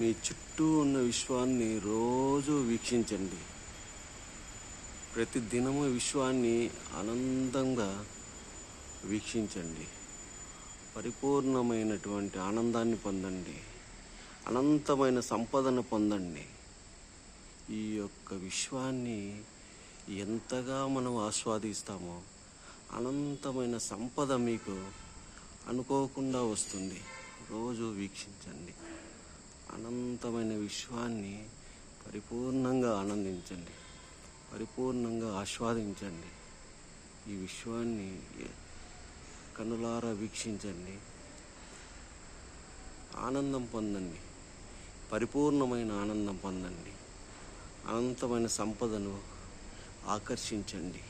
మీ చుట్టూ ఉన్న విశ్వాన్ని రోజు వీక్షించండి. ప్రతి దినము విశ్వాన్ని ఆనందంగా వీక్షించండి. పరిపూర్ణమైనటువంటి ఆనందాన్ని పొందండి. అనంతమైన సంపదను పొందండి. ఈ యొక్క విశ్వాన్ని ఎంతగా మనం ఆస్వాదిస్తామో అనంతమైన సంపద మీకు అనుకోకుండా వస్తుంది. రోజు వీక్షించండి. అనంతమైన విశ్వాన్ని పరిపూర్ణంగా ఆనందించండి, పరిపూర్ణంగా ఆస్వాదించండి. ఈ విశ్వాన్ని కనులారా వీక్షించండి, ఆనందం పొందండి, పరిపూర్ణమైన ఆనందం పొందండి, అనంతమైన సంపదను ఆకర్షించండి.